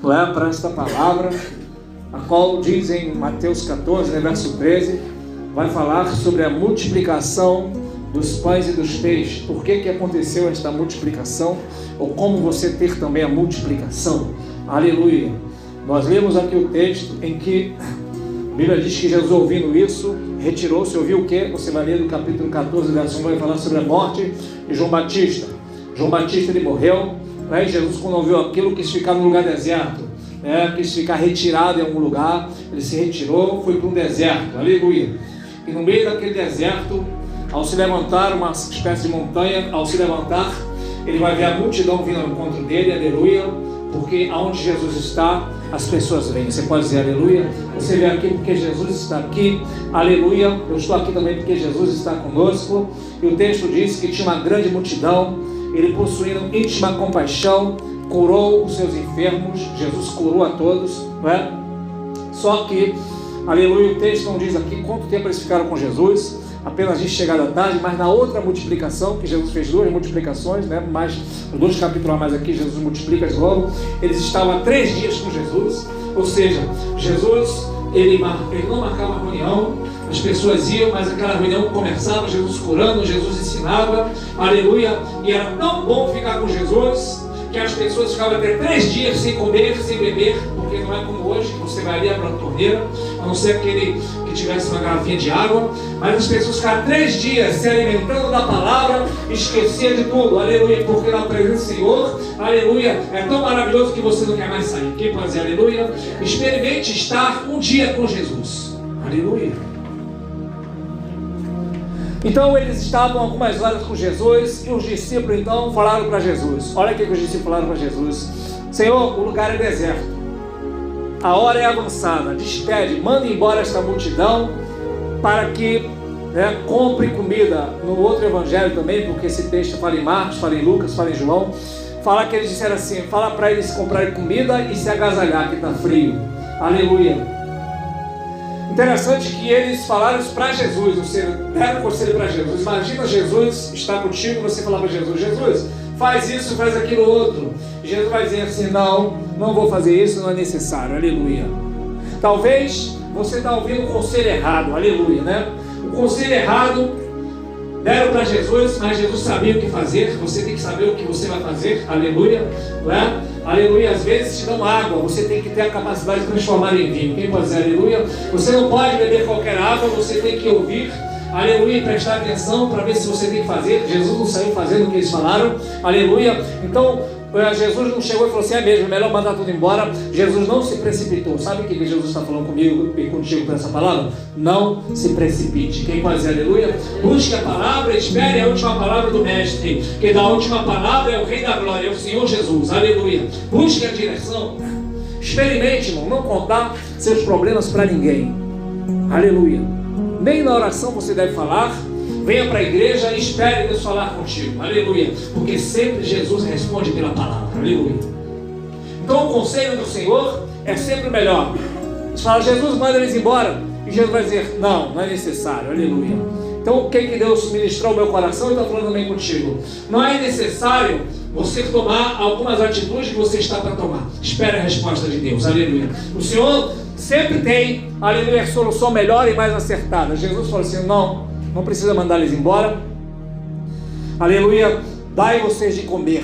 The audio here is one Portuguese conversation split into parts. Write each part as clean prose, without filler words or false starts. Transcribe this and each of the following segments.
não é, para esta palavra, a qual diz em Mateus 14, verso 13, vai falar sobre a multiplicação dos pães e dos peixes. Por que aconteceu esta multiplicação? Ou como você ter também a multiplicação? Aleluia! Nós lemos aqui o texto em que a Bíblia diz que Jesus, ouvindo isso, retirou-se. Ouviu o quê? Você vai ler no capítulo 14, verso 1, vai falar sobre a morte de João Batista. João Batista, ele morreu, né? E Jesus, quando ouviu aquilo, quis ficar num lugar deserto, né? Quis ficar retirado em algum lugar. Ele se retirou, foi para um deserto. Aleluia! E no meio daquele deserto, ao se levantar, uma espécie de montanha, ao se levantar, ele vai ver a multidão vindo ao encontro dele. Aleluia! Porque aonde Jesus está, as pessoas vêm. Você pode dizer aleluia? Você vem aqui porque Jesus está aqui. Aleluia! Eu estou aqui também porque Jesus está conosco. E o texto diz que tinha uma grande multidão. Ele, possuindo íntima compaixão, curou os seus enfermos. Jesus curou a todos, não é? Só que, aleluia, o texto não diz aqui quanto tempo eles ficaram com Jesus. Apenas diz chegada à tarde, mas na outra multiplicação, que Jesus fez 2 multiplicações, né? Mais 2 capítulos a mais aqui, Jesus multiplica de novo. Eles estavam há 3 dias com Jesus, ou seja, Jesus, ele não marcava uma reunião, as pessoas iam, mas aquela reunião começava, Jesus curando, Jesus ensinava, aleluia, e era tão bom ficar com Jesus, que as pessoas ficavam até 3 dias sem comer, sem beber, porque não é como hoje, que você vai ali para a torneira, a não ser aquele que tivesse uma garrafinha de água, mas as pessoas ficavam 3 dias se alimentando da palavra, esquecia de tudo, aleluia, porque na presença do Senhor, aleluia, é tão maravilhoso que você não quer mais sair. Quem pode dizer aleluia? Experimente estar um dia com Jesus, aleluia. Então eles estavam algumas horas com Jesus e os discípulos então falaram para Jesus. Olha o que os discípulos falaram para Jesus: Senhor, o lugar é deserto, a hora é avançada, despede, manda embora esta multidão para que compre comida. No outro evangelho também, porque esse texto fala em Marcos, fala em Lucas, fala em João, fala que eles disseram assim: fala para eles comprarem comida e se agasalhar que está frio. Aleluia. Interessante que eles falaram isso para Jesus, ou seja, deram conselho para Jesus. Imagina Jesus estar contigo e você falar para Jesus: Jesus, faz isso, faz aquilo outro. E Jesus vai dizer assim: não vou fazer isso, não é necessário. Aleluia. Talvez você está ouvindo o conselho errado. Aleluia, né? O conselho errado deram para Jesus, mas Jesus sabia o que fazer. Você tem que saber o que você vai fazer. Aleluia, não é? Aleluia. Às vezes te dão água, você tem que ter a capacidade de transformar em vinho. Quem pode dizer aleluia? Você não pode beber qualquer água, você tem que ouvir, aleluia, e prestar atenção para ver se você tem que fazer. Jesus não saiu fazendo o que eles falaram, aleluia. Então Jesus não chegou e falou assim: é mesmo, é melhor mandar tudo embora. Jesus não se precipitou. Sabe o que Jesus está falando comigo e contigo com essa palavra? Não se precipite. Quem pode dizer aleluia? Busque a palavra, espere a última palavra do mestre, que da última palavra é o Rei da Glória, é o Senhor Jesus, aleluia. Busque a direção, experimente, irmão, não contar seus problemas para ninguém, aleluia. Nem na oração você deve falar. Venha para a igreja e espere Deus falar contigo, aleluia, porque sempre Jesus responde pela palavra, aleluia. Então o conselho do Senhor é sempre o melhor. Você fala: Jesus, manda eles embora, e Jesus vai dizer: não é necessário, aleluia. Então o que Deus ministrou ao meu coração e está falando também contigo? Não é necessário você tomar algumas atitudes que você está para tomar. Espere a resposta de Deus, aleluia. O Senhor sempre tem, aleluia, a solução melhor e mais acertada. Jesus falou assim: não precisa mandar eles embora, aleluia, dai vocês de comer.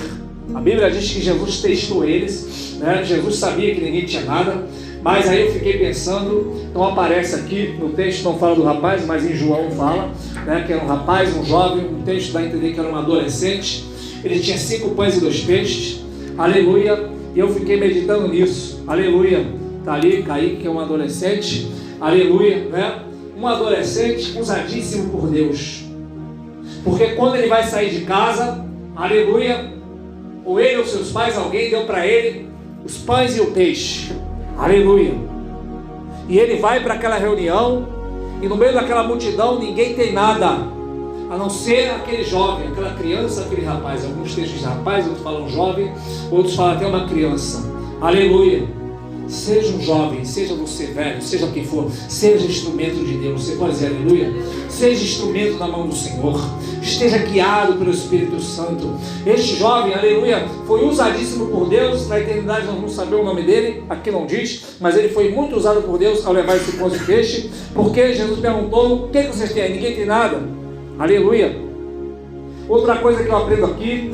A Bíblia diz que Jesus testou eles, né? Jesus sabia que ninguém tinha nada, mas aí eu fiquei pensando, não aparece aqui no texto, não fala do rapaz, mas em João fala, né? Que era um rapaz, um jovem, um texto dá a entender que era um adolescente. Ele tinha 5 pães e 2 peixes, aleluia, e eu fiquei meditando nisso, aleluia. Está ali Kaique, que é um adolescente, aleluia, né? Um adolescente usadíssimo por Deus, porque quando ele vai sair de casa, aleluia, ou ele ou seus pais, alguém deu para ele os pães e o peixe, aleluia, e ele vai para aquela reunião, e no meio daquela multidão ninguém tem nada, a não ser aquele jovem, aquela criança, aquele rapaz. Alguns textos de rapaz, outros falam jovem, outros falam até uma criança, aleluia. Seja um jovem, seja você velho, seja quem for, seja instrumento de Deus. Você pode dizer aleluia? Seja instrumento na mão do Senhor. Esteja guiado pelo Espírito Santo. Este jovem, aleluia, foi usadíssimo por Deus. Na eternidade nós vamos saber o nome dele, aqui não diz, mas ele foi muito usado por Deus ao levar esse pão de peixe, porque Jesus perguntou: o que vocês têm? Ninguém tem nada. Aleluia. Outra coisa que eu aprendo aqui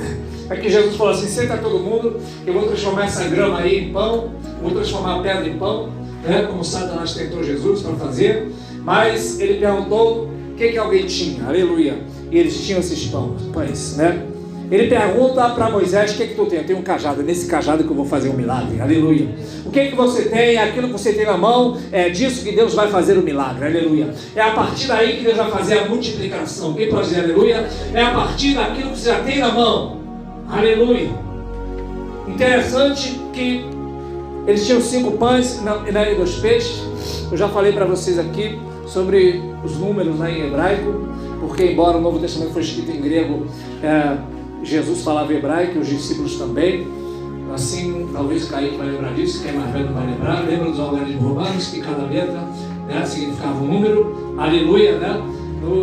é que Jesus falou assim: senta todo mundo, eu vou transformar essa grama aí em pão, vou transformar a pedra em pão, né? Como Satanás tentou Jesus para fazer. Mas ele perguntou o que alguém tinha, aleluia, e eles tinham esses pães, né? Ele pergunta para Moisés: o que tu tem? Eu tenho um cajado, é nesse cajado que eu vou fazer um milagre, aleluia. O que você tem? Aquilo que você tem na mão, é disso que Deus vai fazer o milagre, aleluia. É a partir daí que Deus vai fazer a multiplicação. Quem pode dizer aleluia? É a partir daquilo que você já tem na mão, aleluia. Interessante que eles tinham 5 pães e 2 peixes. Eu já falei para vocês aqui sobre os números em hebraico, porque embora o Novo Testamento foi escrito em grego, Jesus falava hebraico e os discípulos também. Assim, talvez Kaique vai lembrar disso, quem é mais velho vai lembrar. Lembra dos organismos romanos, que cada letra, né, significava um número, aleluia, né?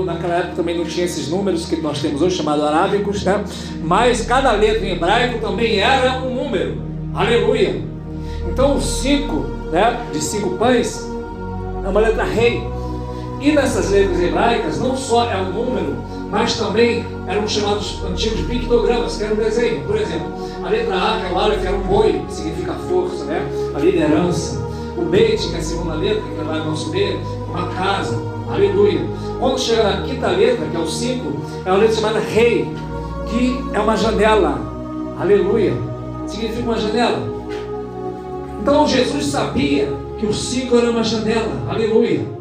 Naquela época também não tinha esses números que nós temos hoje, chamados arábicos, né? Mas cada letra em hebraico também era um número, aleluia. Então os 5, né, de 5 pães é uma letra rei. E nessas letras hebraicas não só é um número, mas também eram chamados antigos pictogramas, que era um desenho. Por exemplo, a letra A, que é o Aleph, era um boi, que significa força, né? A liderança. O Bet, que é a segunda letra, que vai nosso B, uma casa, aleluia. Quando chega na quinta letra, que é o 5, é uma letra chamada rei, que é uma janela, aleluia, significa uma janela. Então Jesus sabia que o 5 era uma janela, aleluia.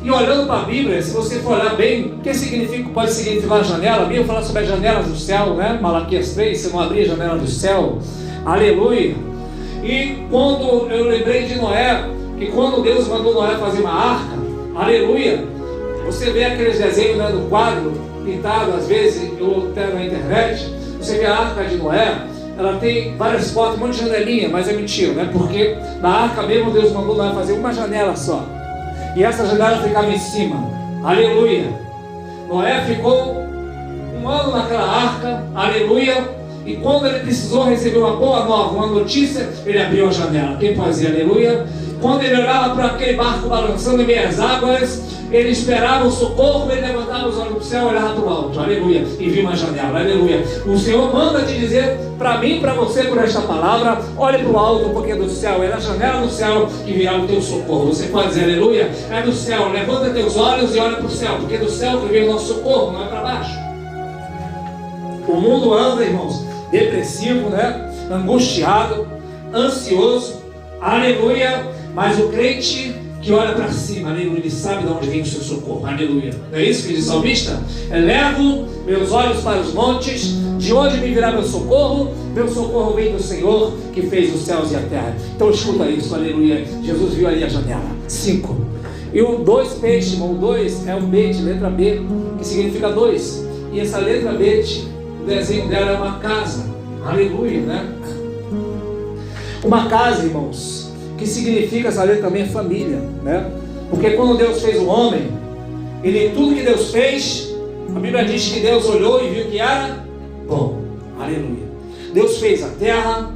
E olhando para a Bíblia, se você for olhar bem, o que significa, pode significar a janela? A Bíblia fala sobre as janelas do céu, né? Malaquias 3, você não abrir a janela do céu, aleluia. E quando eu lembrei de Noé, que quando Deus mandou Noé fazer uma arca, aleluia, você vê aqueles desenhos, né, do quadro pintado, às vezes, ou até na internet, você vê a arca de Noé, ela tem várias portas, um monte de janelinha, mas é mentira, né? Porque na arca mesmo Deus mandou Noé fazer uma janela só. E essa janela ficava em cima, aleluia. Noé ficou 1 ano naquela arca, aleluia. E quando ele precisou receber uma boa nova, uma notícia, ele abriu a janela. Quem pode dizer aleluia? Quando ele olhava para aquele barco balançando em meio às águas, ele esperava o socorro, ele levantava os olhos para o céu, olhava para o alto, aleluia, e viu uma janela, aleluia. O Senhor manda te dizer, para mim e para você, por esta palavra: olhe para o alto, porque é do céu, é na janela do céu que virá o teu socorro. Você pode dizer aleluia? É do céu, levanta teus olhos e olha para o céu, porque é do céu que vem o nosso socorro, não é para baixo. O mundo anda, irmãos, depressivo, né? Angustiado, ansioso, aleluia. Mas o crente que olha para cima, aleluia, ele sabe de onde vem o seu socorro, aleluia. Não é isso que diz o salmista? Elevo meus olhos para os montes, de onde me virá meu socorro? Meu socorro vem do Senhor, que fez os céus e a terra. Então escuta isso, aleluia. Jesus viu ali a janela, 5. E o 2 peixes, o 2 é um Bet, letra B, que significa 2. E essa letra Bet, o desenho dela é uma casa, aleluia, né? Uma casa, irmãos, que significa, essa letra também é família, né? Porque quando Deus fez o homem, tudo que Deus fez, a Bíblia diz que Deus olhou e viu que era bom, aleluia. Deus fez a terra,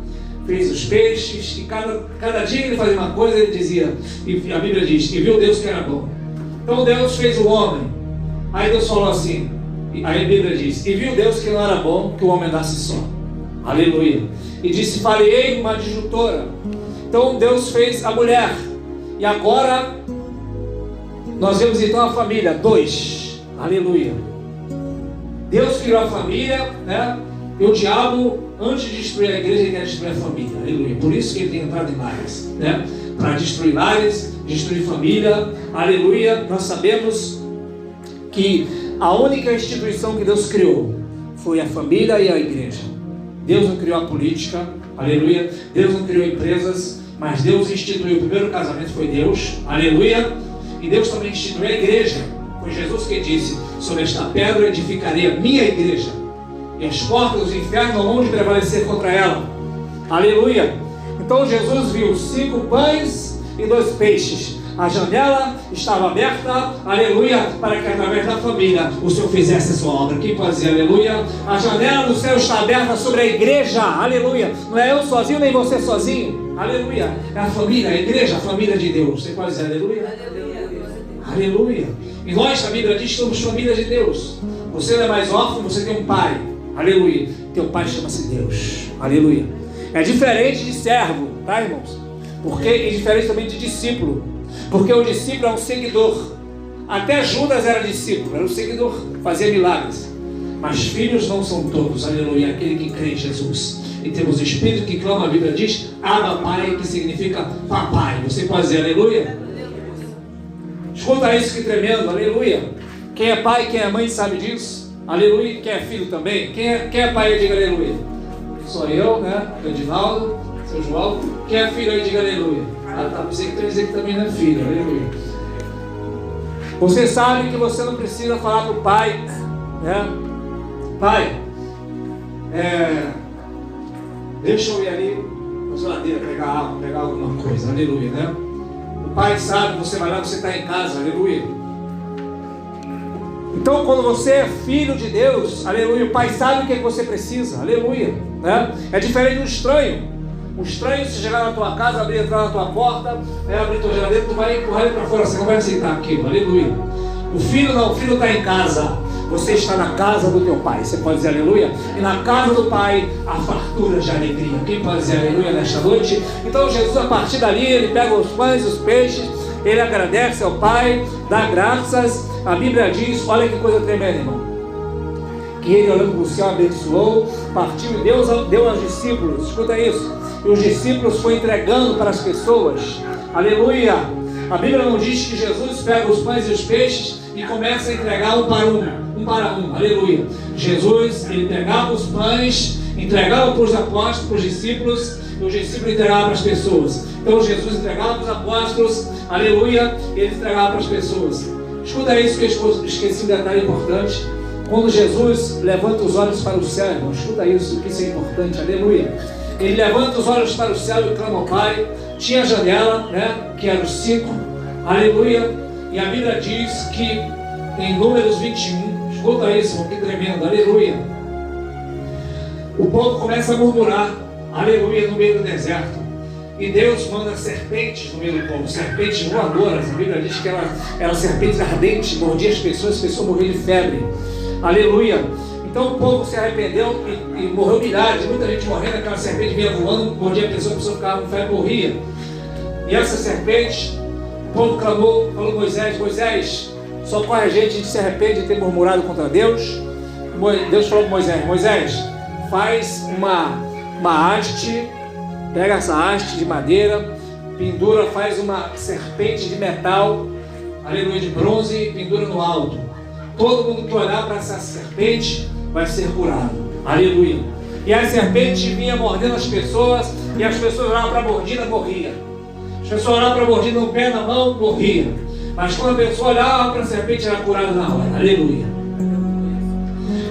fez os peixes, e cada dia que ele fazia uma coisa, ele dizia, e a Bíblia diz, e viu Deus que era bom. Então Deus fez o homem, aí Deus falou assim, aí a Bíblia diz, e viu Deus que não era bom que o homem andasse só, aleluia. E disse, farei uma adjutora. Então Deus fez a mulher. E agora nós vemos então a família, 2, aleluia. Deus criou a família, né? E o diabo, antes de destruir a igreja, ele quer destruir a família, aleluia. Por isso que ele tem entrado em lares, né? Para destruir lares, destruir família, aleluia. Nós sabemos que a única instituição que Deus criou foi a família e a igreja. Deus não criou a política, aleluia. Deus não criou empresas, mas Deus instituiu o primeiro casamento, foi Deus, aleluia. E Deus também instituiu a igreja. Foi Jesus que disse, sobre esta pedra edificarei a minha igreja, e as portas do inferno não vão prevalecer contra ela, aleluia. Então Jesus viu 5 pães e 2 peixes. A janela estava aberta, aleluia, para que através da família o Senhor fizesse a sua obra. Quem pode dizer aleluia? A janela do céu está aberta sobre a igreja, aleluia. Não é eu sozinho, nem você sozinho, aleluia. É a família, a igreja, a família de Deus. Você pode dizer aleluia? Aleluia. E nós, a Bíblia diz que somos família de Deus. Você não é mais órfão, você tem um pai, aleluia. Teu pai chama-se Deus, aleluia. É diferente de servo, tá, irmãos? Porque é diferente também de discípulo. Porque o discípulo é um seguidor. Até Judas era discípulo, era um seguidor, fazia milagres. Mas filhos não são todos, aleluia, aquele que crê em Jesus. E temos o Espírito que clama, a Bíblia diz, Abba Pai, que significa papai. Você pode dizer aleluia? Escuta isso que tremendo, aleluia. Quem é pai, quem é mãe sabe disso, aleluia. Quem é filho também, quem é pai aí diga aleluia. Sou eu, né, Edinaldo, seu João. Quem é filho aí diga aleluia. Ah, tá, você quer dizer que também não é filho, aleluia. Você sabe que você não precisa falar para o pai, né? Pai, deixa eu ir ali na geladeira pegar água, pegar alguma coisa, aleluia, né? O pai sabe, você vai lá, você está em casa, aleluia. Então quando você é filho de Deus, aleluia, o pai sabe o que você precisa, aleluia, né? É diferente do estranho. O estranho, se chegar na tua casa, entrar na tua porta, abrir tua geladeira, tu vai empurrar ele para fora, você não vai aceitar aquilo, aleluia. O filho não, o filho está em casa. Você está na casa do teu pai, você pode dizer aleluia? E na casa do pai, há fartura de alegria. Quem pode dizer aleluia nesta noite? Então Jesus, a partir dali, ele pega os pães e os peixes, ele agradece ao pai, dá graças. A Bíblia diz, olha que coisa tremenda, irmão, que ele olhando para o céu, abençoou, partiu e deu aos discípulos. Escuta isso. E os discípulos foram entregando para as pessoas, aleluia. A Bíblia não diz que Jesus pega os pães e os peixes e começa a entregar um para um, aleluia. Jesus, ele pegava os pães, entregava para os apóstolos, para os discípulos, e os discípulos entregavam para as pessoas. Então Jesus entregava para os apóstolos, aleluia, e ele entregava para as pessoas. Escuta isso que eu esqueci um detalhe importante. Quando Jesus levanta os olhos para o céu, irmão, escuta isso, que isso é importante, aleluia. Ele levanta os olhos para o céu e clama ao Pai. Tinha a janela, né, que era os 5, aleluia. E a Bíblia diz que em Números 21, escuta isso, que tremendo, aleluia. O povo começa a murmurar, aleluia, no meio do deserto. E Deus manda serpentes no meio do povo, serpentes voadoras. A Bíblia diz que eram serpentes ardentes, mordiam as pessoas morriam de febre, aleluia. Então o povo se arrependeu e morreu milhares, muita gente morrendo, aquela serpente vinha voando, mordia a pessoa ficava com febre, morria. E essa serpente, o povo clamou, falou Moisés, socorre a gente se arrepende de ter murmurado contra Deus. Deus falou para Moisés, faz uma haste, pega essa haste de madeira, pendura, faz uma serpente de metal, aleluia, de bronze, e pendura no alto. Todo mundo que olhar para essa serpente vai ser curado, aleluia. E a serpente vinha mordendo as pessoas, e as pessoas olhavam para a mordida, morria. As pessoas olhavam para a mordida no pé, na mão, morria. Mas quando a pessoa olhava para a serpente, era curada na hora, aleluia.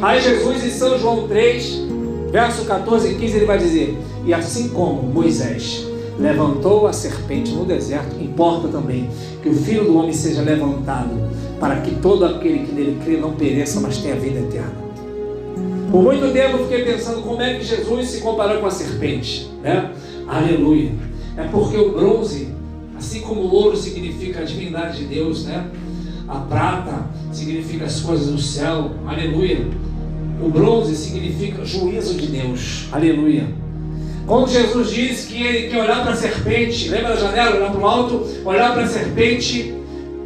Aí Jesus, em São João 3, verso 14 e 15, ele vai dizer, e assim como Moisés levantou a serpente no deserto, importa também que o Filho do Homem seja levantado, para que todo aquele que nele crê não pereça, mas tenha vida eterna. Por muito tempo eu fiquei pensando como é que Jesus se comparou com a serpente, né? Aleluia. É porque o bronze, assim como o ouro significa a divindade de Deus, né? A prata significa as coisas do céu, aleluia. O bronze significa juízo de Deus, aleluia. Quando Jesus disse que ele quer olhar para a serpente, lembra da janela, olhar para o alto, olhar para a serpente,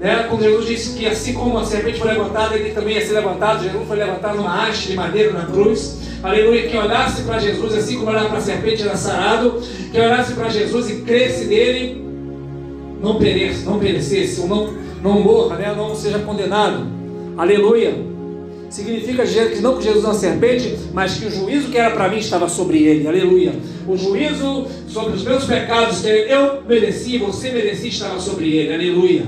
né? Quando Jesus disse que assim como a serpente foi levantada, ele também ia ser levantado. Jesus foi levantado numa haste de madeira na cruz, aleluia. Quem olhasse para Jesus, assim como olhar para a serpente, era sarado. Quem olhasse para Jesus e cresce nele, não perecesse, ou não morra, né? Não seja condenado, aleluia. Significa que não que Jesus é uma serpente, mas que o juízo que era para mim estava sobre ele, aleluia. O juízo sobre os meus pecados que eu mereci, você merecia, estava sobre ele, aleluia.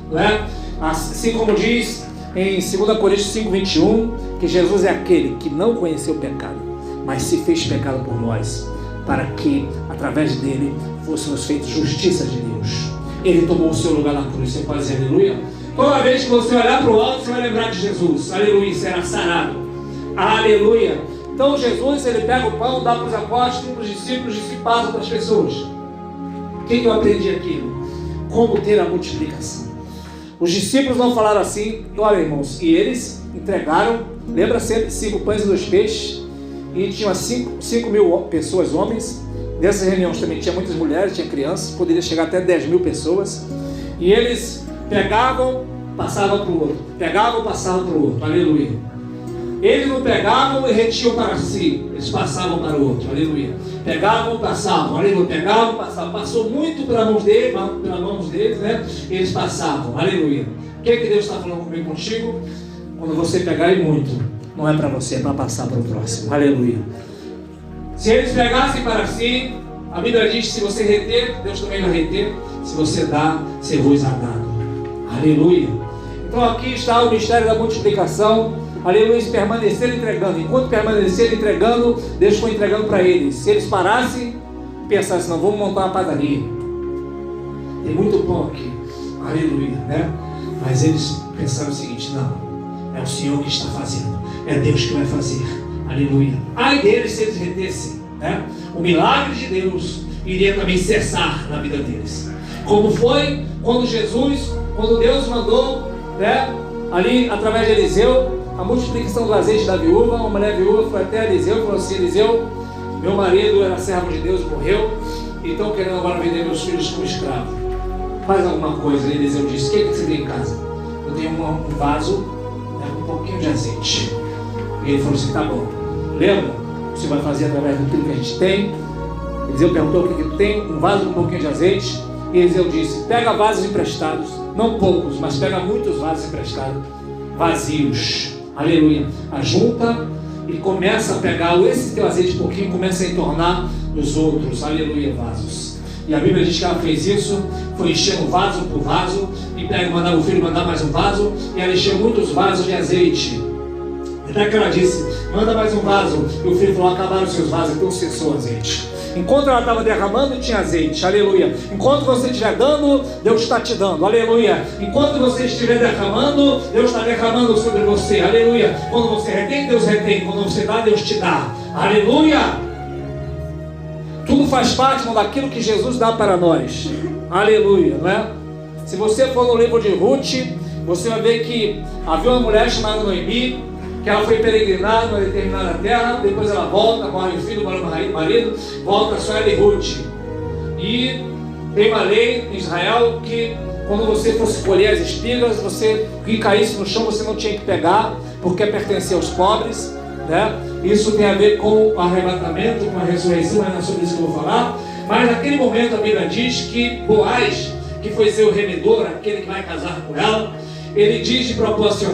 Né? Assim como diz em 2 Coríntios 5:21, que Jesus é aquele que não conheceu o pecado, mas se fez pecado por nós, para que através dele, fôssemos feitos justiça de Deus. Ele tomou o seu lugar na cruz. Você pode dizer aleluia? Toda vez que você olhar para o alto, você vai lembrar de Jesus. Aleluia, será sarado. Aleluia. Então Jesus, ele pega o pão, dá para os apóstolos, para os discípulos, e passa para as pessoas. O que eu aprendi aqui? Como ter a multiplicação. Os discípulos não falaram assim, olha irmãos, e eles entregaram, lembra sempre, 5 pães e 2 peixes, e tinha 5 mil pessoas, homens. Nessas reuniões também tinha muitas mulheres, tinha crianças, poderia chegar até 10 mil pessoas, e eles pegavam, passavam para o outro, pegavam, passavam para o outro, aleluia. Eles não pegavam e retinham para si, eles passavam para o outro, aleluia. Pegavam, passavam, aleluia. Pegavam, passavam. Passou muito pelas mãos deles, né? E eles passavam, aleluia. O que é que Deus está falando comigo, contigo? Quando você pegar e muito, não é para você, é para passar para o próximo, aleluia. Se eles pegassem para si, a Bíblia diz que se você reter, Deus também vai reter. Se você dá, ser vos dado, aleluia. Então aqui está o mistério da multiplicação. Aleluia, permanecer entregando. Enquanto permanecer entregando, Deus foi entregando para eles. Se eles parassem, pensassem, não, vamos montar uma padaria. Tem muito pão aqui. Aleluia, né? Mas eles pensaram o seguinte, não, é o Senhor que está fazendo. É Deus que vai fazer. Aleluia. Ai deles se eles retessem, né? O milagre de Deus iria também cessar na vida deles. Como foi quando Deus mandou, né? Ali, através de Eliseu, a multiplicação do azeite da viúva. Uma mulher viúva foi até Eliseu e falou assim, Eliseu, meu marido era servo de Deus, morreu, e estão querendo agora vender meus filhos como escravo. Faz alguma coisa. E Eliseu disse, o que você tem em casa? Eu tenho um vaso, né, com um pouquinho de azeite. E ele falou assim, tá bom, lembra? Você vai fazer através daquilo que a gente tem. Eliseu perguntou o que tu tem, um vaso com um pouquinho de azeite. E Eliseu disse, pega vasos emprestados, não poucos, mas pega muitos vasos emprestados, vazios. Aleluia, ajunta e começa a pegar esse teu azeite pouquinho, começa a entornar nos outros, aleluia, vasos. E a Bíblia diz que ela fez isso, foi enchendo vaso por vaso, e mandava o filho mandar mais um vaso, e ela encheu muitos vasos de azeite. Até que ela disse, manda mais um vaso, e o filho falou, acabaram os seus vasos, então cessou o azeite. Enquanto ela estava derramando, tinha azeite, aleluia. Enquanto você estiver dando, Deus está te dando, aleluia. Enquanto você estiver derramando, Deus está derramando sobre você, aleluia. Quando você retém, Deus retém. Quando você dá, Deus te dá, aleluia. Tudo faz parte daquilo que Jesus dá para nós, aleluia, não é? Se você for no livro de Ruth, você vai ver que havia uma mulher chamada Noemi, que ela foi peregrinar numa determinada terra, depois ela volta, morre o filho, morre o marido, volta só ela e Ruth. E tem uma lei em Israel que quando você fosse colher as espigas, você que caísse no chão, você não tinha que pegar, porque pertencia aos pobres, né? Isso tem a ver com o arrebatamento, com a ressurreição, mas não é sobre isso que eu vou falar. Mas naquele momento a Bíblia diz que Boaz, que foi seu remedor, aquele que vai casar com ela, ele diz de propósito,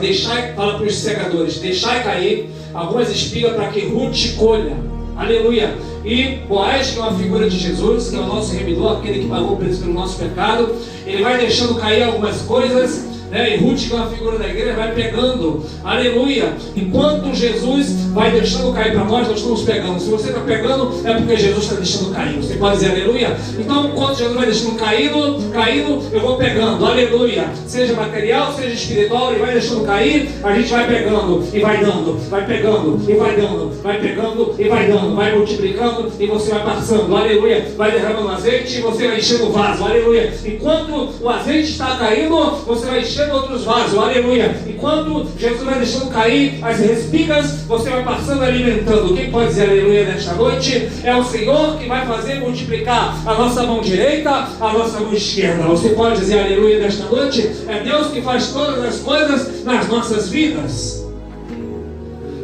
fala para os segadores, deixai cair algumas espigas para que Ruth colha, aleluia. E Boaz, que é uma figura de Jesus, que é o nosso remidor, aquele que pagou o preço pelo nosso pecado, ele vai deixando cair algumas coisas, né? E Ruth, que é uma figura da igreja, vai pegando, aleluia. Enquanto Jesus vai deixando cair para nós estamos pegando. Se você está pegando, é porque Jesus está deixando cair. Você pode dizer aleluia? Então, enquanto Jesus vai deixando caindo, eu vou pegando, aleluia. Seja material, seja espiritual, ele vai deixando cair, a gente vai pegando e vai dando, vai pegando e vai dando, vai pegando e vai dando, vai multiplicando e você vai passando, aleluia. Vai derramando azeite e você vai enchendo o vaso, aleluia. Enquanto o azeite está caindo, você vai enchendo outros vasos, aleluia. Enquanto Jesus vai deixando cair as espigas, você vai passando alimentando. Quem pode dizer aleluia nesta noite? É o Senhor que vai fazer multiplicar a nossa mão direita, a nossa mão esquerda. Você pode dizer aleluia nesta noite? É Deus que faz todas as coisas nas nossas vidas.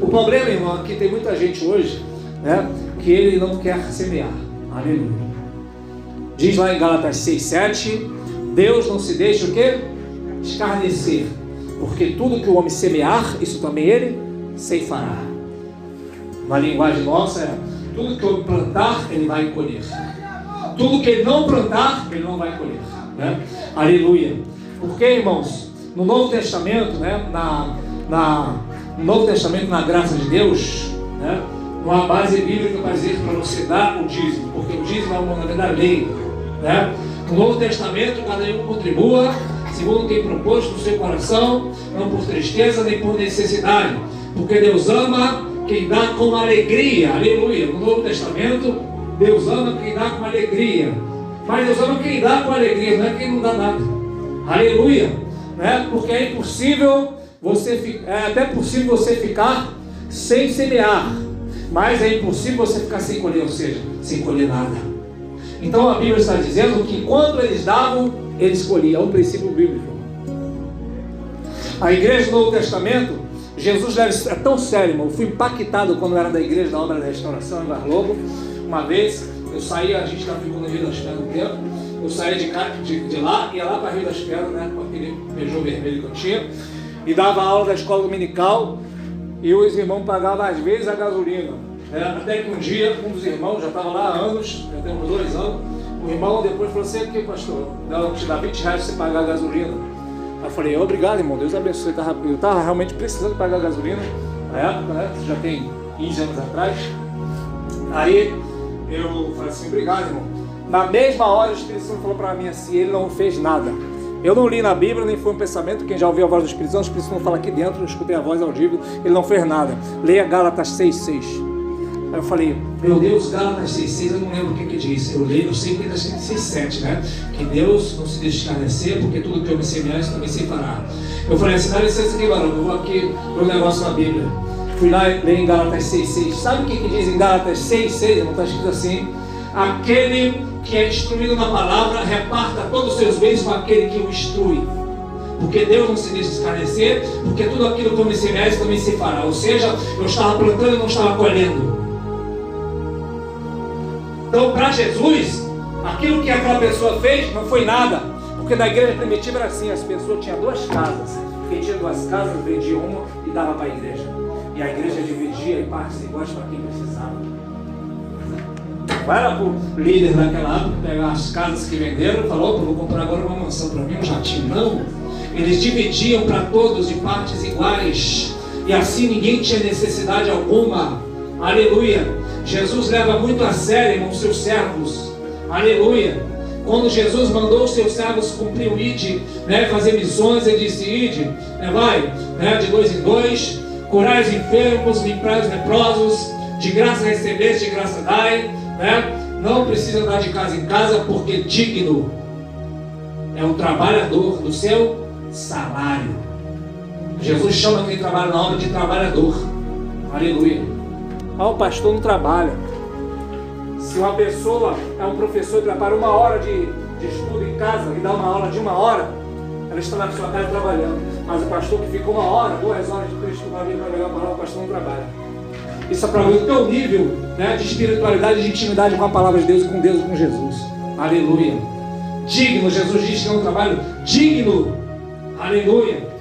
O problema, irmão, é que tem muita gente hoje, né, que ele não quer semear, aleluia. Diz lá em Gálatas 6:7, Deus não se deixa o quê? Escarnecer, porque tudo que o homem semear, isso também ele ceifará. Na linguagem nossa é, tudo que o homem plantar, ele vai colher. Tudo que ele não plantar, ele não vai colher, né? Aleluia. Porque, irmãos, no Novo Testamento, né, no Novo Testamento, na graça de Deus, né, não há base bíblica para dizer para você dar o dízimo, porque o dízimo é um mandamento da lei, né? No Novo Testamento, cada um contribua segundo tem proposto no seu coração, não por tristeza nem por necessidade, porque Deus ama quem dá com alegria. Aleluia. No Novo Testamento, Deus ama quem dá com alegria, mas Deus ama quem dá com alegria, não é quem não dá nada. Aleluia, né? Porque é impossível é até possível você ficar sem semear, mas é impossível você ficar sem colher, ou seja, sem colher nada. Então a Bíblia está dizendo que quando eles davam, eles colhiam. É um princípio bíblico. A igreja do Novo Testamento, Jesus leva isso, é tão sério, irmão. Eu fui impactado quando eu era da igreja da obra da restauração em Var Lobo. Uma vez eu saí, a gente estava ficando no Rio das Pedras um tempo. Eu saí de lá, ia lá para Rio das Pedras, né, com aquele Peugeot vermelho que eu tinha, e dava aula da escola dominical, e os irmãos pagavam às vezes a gasolina. Até que um dia, um dos irmãos, já estava lá há anos, já tem uns 2 anos, o irmão depois falou assim: aqui, pastor, eu te dá 20 reais para você pagar a gasolina. Eu falei: obrigado, irmão, Deus abençoe. Eu estava realmente precisando pagar a gasolina na época, né? Já tem 15 anos atrás. Aí eu falei assim: obrigado, irmão. Na mesma hora o Espírito Santo falou para mim assim: ele não fez nada. Eu não li na Bíblia, nem foi um pensamento. Quem já ouviu a voz do Espírito Santo, o Espírito Santo fala aqui dentro, eu escutei a voz audível, ele não fez nada. Leia Gálatas 6,6. Aí eu falei: meu Deus, Gálatas 6,6, eu não lembro o que diz. Eu leio, eu sei que está escrito 6,7, né? Que Deus não se deixa escarnecer, porque tudo que eu me semear, isso também se fará. Eu falei assim: dá licença aqui, barulho, eu vou aqui pro negócio na Bíblia. Fui lá e leio em Gálatas 6,6. Sabe o que diz em Gálatas 6,6? Não está escrito assim: aquele que é instruído na palavra, reparta todos os seus bens com aquele que o instrui. Porque Deus não se deixa escarnecer, porque tudo aquilo que eu me semear, isso também se fará. Ou seja, eu estava plantando e não estava colhendo. Então, para Jesus, aquilo que aquela pessoa fez não foi nada, porque na igreja primitiva era assim: as pessoas tinham 2 casas, quem tinha 2 casas vendia uma e dava para a igreja, e a igreja dividia em partes iguais para quem precisava. Vai lá para o líder daquela época pegar as casas que venderam e falou: vou comprar agora uma mansão para mim, um jatinho. Não, eles dividiam para todos em partes iguais, e assim ninguém tinha necessidade alguma. Aleluia. Jesus leva muito a sério, irmão, os seus servos. Aleluia. Quando Jesus mandou os seus servos cumprir o ide, né, fazer missões, ele disse: ide, né, vai, né, de 2 em 2, curai os enfermos, limpar os leprosos, de graça recebeste, de graça dai, né? Não precisa andar de casa em casa, porque digno é o trabalhador do seu salário. Jesus chama quem trabalha na obra de trabalhador. Aleluia. O pastor não trabalha. Se uma pessoa é um professor e prepara 1 hora de estudo em casa e dá uma aula de 1 hora, ela está na sua casa trabalhando. Mas o pastor que fica 1 hora, 2 horas de Cristo vai vir para pegar a palavra, o pastor não trabalha. Isso é para ver o teu nível, né, de espiritualidade, de intimidade com a palavra de Deus, com Deus e com Jesus. Aleluia. Digno, Jesus diz que é um trabalho digno. Aleluia.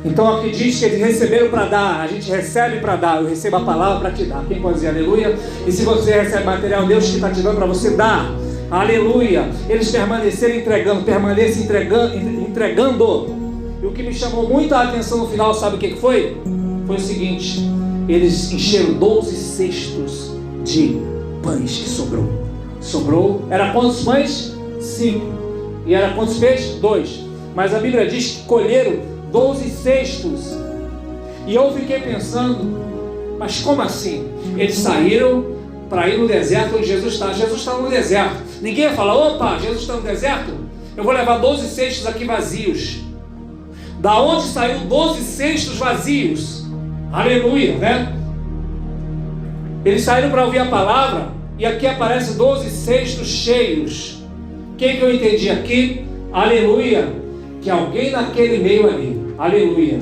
Então aqui diz que eles receberam para dar, a gente recebe para dar, eu recebo a palavra para te dar. Quem pode dizer aleluia? E se você recebe material, Deus que está te dando para você dar. Aleluia. Eles permaneceram entregando, permanecem entregando. E o que me chamou muito a atenção no final, sabe o que foi? Foi o seguinte: eles encheram 12 cestos de pães que sobrou. Sobrou, era quantos pães? 5. E era quantos peixes? 2. Mas a Bíblia diz que colheram 12 cestos. E eu fiquei pensando: mas como assim? Eles saíram para ir no deserto onde Jesus está. Jesus está no deserto. Ninguém ia falar: opa, Jesus está no deserto? Eu vou levar 12 cestos aqui vazios. Da onde saiu 12 cestos vazios? Aleluia, né? Eles saíram para ouvir a palavra, e aqui aparece 12 cestos cheios. O que eu entendi aqui? Aleluia. Que alguém naquele meio ali, aleluia,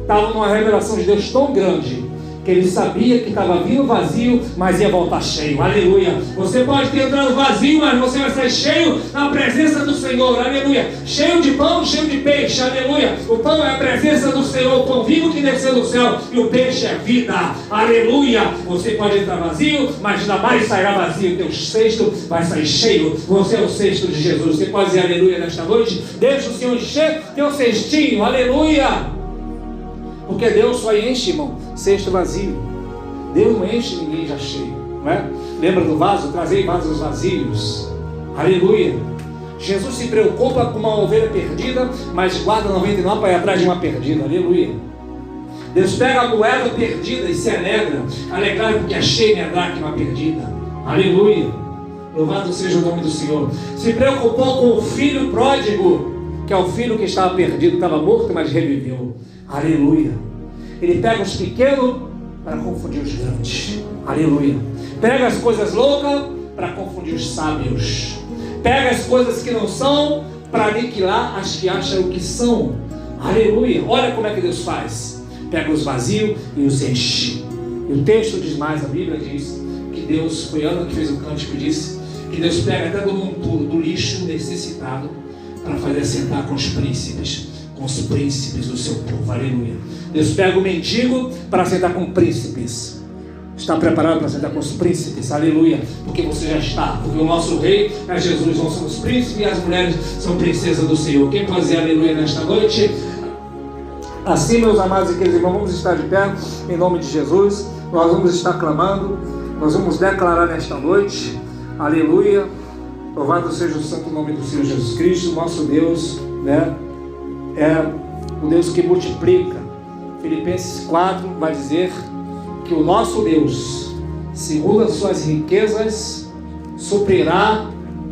estava numa revelação de Deus tão grande, que ele sabia que estava vindo vazio, mas ia voltar cheio. Aleluia. Você pode ter entrado vazio, mas você vai sair cheio na presença do Senhor. Aleluia. Cheio de pão, cheio de peixe. Aleluia. O pão é a presença do Senhor, o pão vivo que desceu do céu, e o peixe é vida. Aleluia. Você pode entrar vazio, mas ainda mais sairá vazio. Teu cesto vai sair cheio. Você é o cesto de Jesus. Você pode dizer aleluia nesta noite? Deixa o Senhor encher teu cestinho. Aleluia. Porque Deus só enche, irmão, cesto vazio. Deus não enche ninguém já cheio, não é? Lembra do vaso? Trazei vasos vazios. Aleluia. Jesus se preocupa com uma ovelha perdida, mas guarda 99 para ir atrás de uma perdida. Aleluia. Deus pega a moeda perdida e se alegra. Alegrai porque achei minha dracma perdida. Aleluia. Louvado seja o nome do Senhor. Se preocupou com o filho pródigo, que é o filho que estava perdido, estava morto, mas reviveu. Aleluia. Ele pega os pequenos para confundir os grandes. Aleluia. Pega as coisas loucas para confundir os sábios. Pega as coisas que não são para aniquilar as que acham que são. Aleluia. Olha como é que Deus faz. Pega os vazios e os enche. E o texto diz mais, a Bíblia diz que Deus, foi Ana que fez o cântico, disse que Deus pega até do monturo, do lixo necessitado, para fazer sentar com os príncipes do seu povo. Aleluia. Deus pega o mendigo para sentar com príncipes. Está preparado para sentar com os príncipes? Aleluia. Porque você já está. Porque o nosso rei é Jesus. Nós somos príncipes e as mulheres são princesas do Senhor. Quem pode dizer aleluia nesta noite? Assim, meus amados e queridos irmãos, vamos estar de pé em nome de Jesus. Nós vamos estar clamando. Nós vamos declarar nesta noite. Aleluia. Louvado seja o santo nome do Senhor Jesus Cristo. Nosso Deus, né, é o Deus que multiplica. Filipenses 4 vai dizer que o nosso Deus, segundo as suas riquezas, suprirá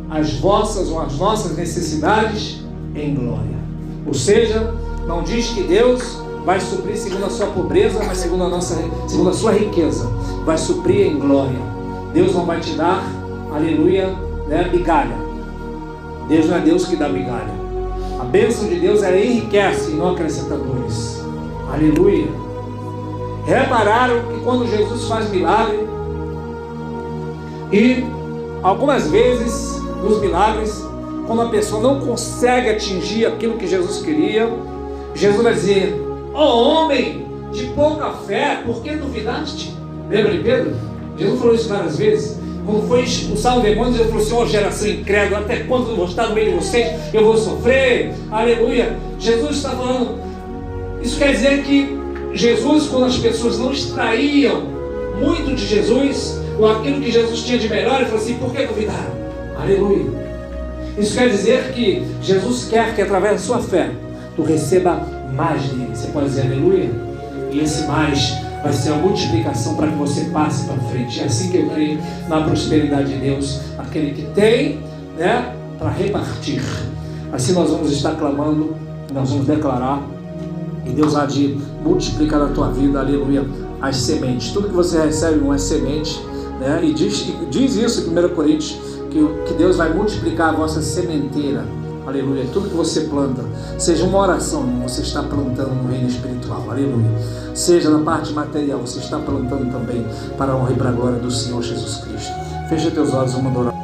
as vossas ou as nossas necessidades em glória. Ou seja, não diz que Deus vai suprir segundo a sua pobreza, mas segundo a sua riqueza, vai suprir em glória. Deus não vai te dar, aleluia, né, migalha. Deus não é Deus que dá migalha. A bênção de Deus, ela enriquece e não acrescenta dores. Aleluia. Repararam que quando Jesus faz milagre, e algumas vezes nos milagres, quando a pessoa não consegue atingir aquilo que Jesus queria, Jesus vai dizer: ó homem de pouca fé, por que duvidaste? Lembra de Pedro? Jesus falou isso várias vezes. Quando foi expulsar o demônio, Jesus falou assim: ó geração incrédula, até quando eu vou estar no meio de vocês? Eu vou sofrer. Aleluia. Jesus está falando. Isso quer dizer que Jesus, quando as pessoas não extraíam muito de Jesus, ou aquilo que Jesus tinha de melhor, ele falou assim: por que duvidaram? Aleluia. Isso quer dizer que Jesus quer que através da sua fé tu receba mais dele. Você pode dizer aleluia? E esse mais vai ser a multiplicação para que você passe para frente. É assim que eu creio na prosperidade de Deus. Aquele que tem, né, para repartir. Assim nós vamos estar clamando, nós vamos declarar, e Deus há de multiplicar na tua vida, aleluia, as sementes. Tudo que você recebe não é semente, né? E diz isso em 1 Coríntios, que Deus vai multiplicar a vossa sementeira. Aleluia. Tudo que você planta, seja uma oração, você está plantando no reino espiritual. Aleluia. Seja na parte material, você está plantando também para a honra e para a glória do Senhor Jesus Cristo. Fecha teus olhos, vamos adorar.